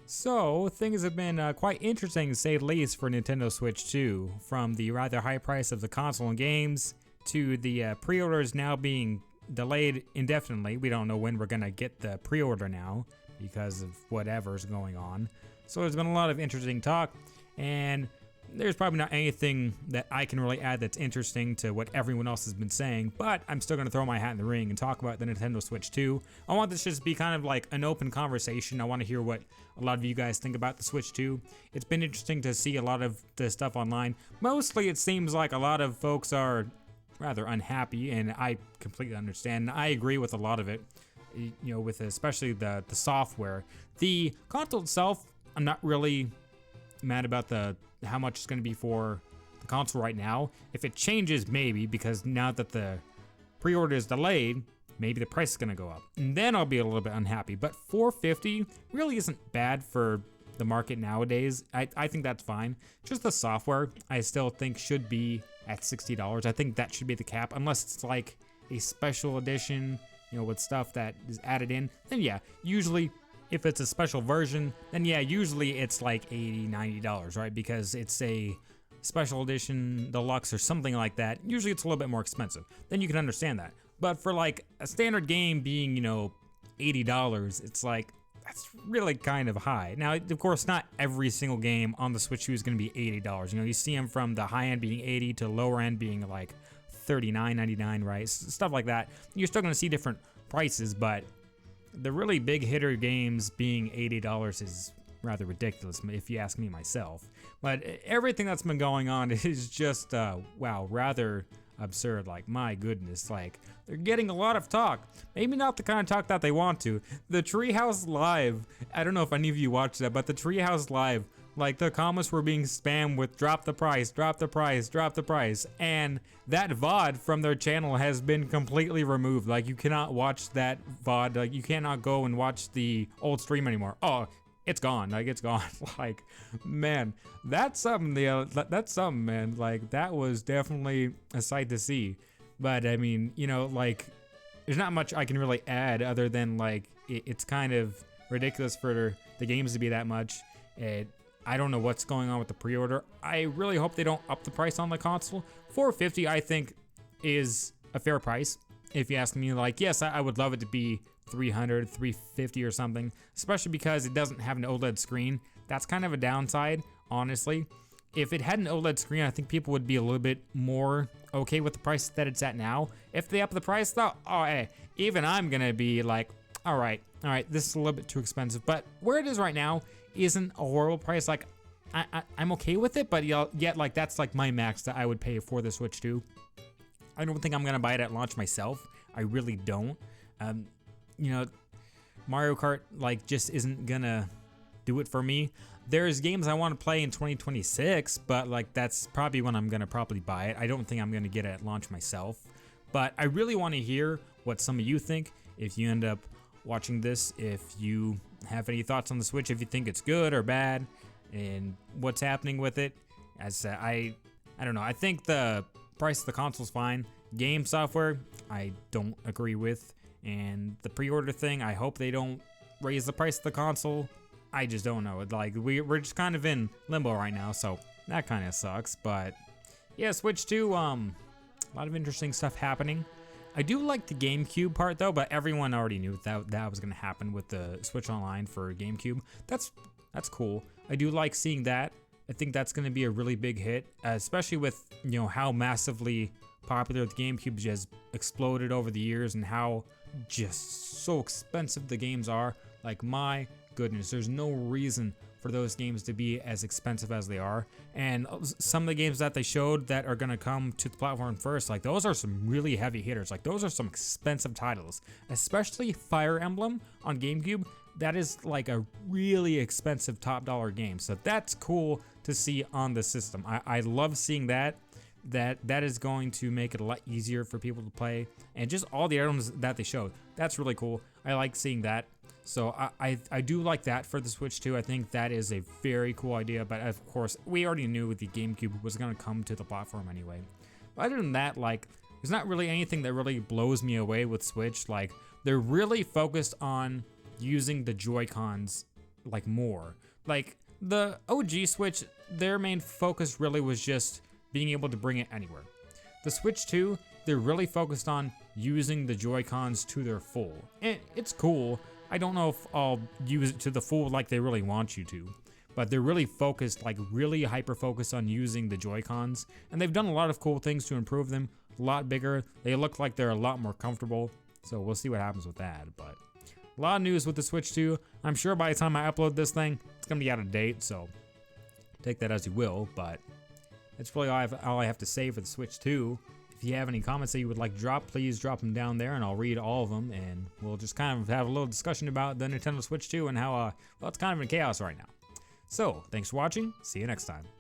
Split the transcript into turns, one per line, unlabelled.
So, things have been quite interesting to say the least for Nintendo Switch 2, from the rather high price of the console and games, to the pre-orders now being delayed indefinitely. We don't know when we're gonna get the pre-order now, because of whatever's going on. So there's been a lot of interesting talk, and there's probably not anything that I can really add that's interesting to what everyone else has been saying, but I'm still going to throw my hat in the ring and talk about the Nintendo Switch 2. I want this just to be kind of like an open conversation. I want to hear what a lot of you guys think about the Switch 2. It's been interesting to see a lot of the stuff online. Mostly it seems like a lot of folks are rather unhappy, and I completely understand. I agree with a lot of it, you know, with especially the software. The console itself, I'm not really mad about how much it's going to be for the console right now. If it changes, maybe, because now that the pre-order is delayed, maybe the price is going to go up, and then I'll be a little bit unhappy. But $450 really isn't bad for the market nowadays. I think that's fine. Just the software, I still think should be at $60. I think that should be the cap, unless it's like a special edition, you know, with stuff that is added in. Then yeah, usually if it's a special version, then yeah, usually it's like $80, $90, right? Because it's a special edition, deluxe, or something like that. Usually it's a little bit more expensive. Then you can understand that. But for like a standard game being, you know, $80, it's like, that's really kind of high. Now, of course, not every single game on the Switch 2 is going to be $80. You know, you see them from the high end being $80 to lower end being like $39.99, right? Stuff like that. You're still going to see different prices, but the really big hitter games being $80 is rather ridiculous, if you ask me myself. But everything that's been going on is just, wow, rather absurd. Like, my goodness, like, they're getting a lot of talk. Maybe not the kind of talk that they want to. The Treehouse Live, I don't know if any of you watched that, but the Treehouse Live, like, the comments were being spammed with drop the price, drop the price, drop the price. And that VOD from their channel has been completely removed. Like, you cannot watch that VOD. Like, you cannot go and watch the old stream anymore. Oh, it's gone. Like, it's gone. Like, man, that's something, that's something, man. Like, that was definitely a sight to see. But, I mean, you know, like, there's not much I can really add other than, like, it's kind of ridiculous for the games to be that much. I don't know what's going on with the pre-order. I really hope they don't up the price on the console. $450, I think, is a fair price. If you ask me, like, yes, I would love it to be $300, $350 or something, especially because it doesn't have an OLED screen. That's kind of a downside, honestly. If it had an OLED screen, I think people would be a little bit more okay with the price that it's at now. If they up the price, though, oh, hey, even I'm gonna be like, all right, this is a little bit too expensive. But where it is right now isn't a horrible price. Like, I'm okay with it, but yet, like, that's like my max that I would pay for the Switch 2. I don't think I'm gonna buy it at launch myself. I really don't. You know, Mario Kart, like, just isn't gonna do it for me. There's games I want to play in 2026, but like, that's probably when I'm gonna probably buy it. I don't think I'm gonna get it at launch myself, but I really want to hear what some of you think. If you end up watching this, if you have any thoughts on the Switch, if you think it's good or bad, and what's happening with it. As I don't know. I think the price of the console's fine. Game software, I don't agree with. And the pre-order thing, I hope they don't raise the price of the console. I just don't know. Like, we're just kind of in limbo right now, so that kind of sucks. But yeah, Switch 2, a lot of interesting stuff happening. I do like the GameCube part though, but everyone already knew that was gonna happen with the Switch Online for GameCube. That's cool. I do like seeing that. I think that's gonna be a really big hit, especially with, you know, how massively popular the GameCube just exploded over the years and how just so expensive the games are. Like, my goodness, there's no reason for those games to be as expensive as they are. And some of the games that they showed that are gonna come to the platform first, like, those are some really heavy hitters. Like, those are some expensive titles, especially Fire Emblem on GameCube. That is like a really expensive top dollar game. So that's cool to see on the system. I love seeing that. That is going to make it a lot easier for people to play, and just all the items that they showed, that's really cool. I like seeing that. So I do like that for the Switch 2. I think that is a very cool idea, but of course we already knew the GameCube was going to come to the platform anyway. But other than that, like, there's not really anything that really blows me away with Switch. Like, they're really focused on using the Joy-Cons like more. Like the OG Switch, their main focus really was just being able to bring it anywhere. The Switch 2, they're really focused on using the Joy-Cons to their full. And it's cool. I don't know if I'll use it to the full like they really want you to, but they're really focused, like really hyper-focused on using the Joy-Cons. And they've done a lot of cool things to improve them. A lot bigger. They look like they're a lot more comfortable. So we'll see what happens with that. But a lot of news with the Switch 2. I'm sure by the time I upload this thing, it's going to be out of date. So take that as you will. But that's really all I have to say for the Switch 2. If you have any comments that you would like to drop, please drop them down there and I'll read all of them. And we'll just kind of have a little discussion about the Nintendo Switch 2 and how, well, it's kind of in chaos right now. So thanks for watching. See you next time.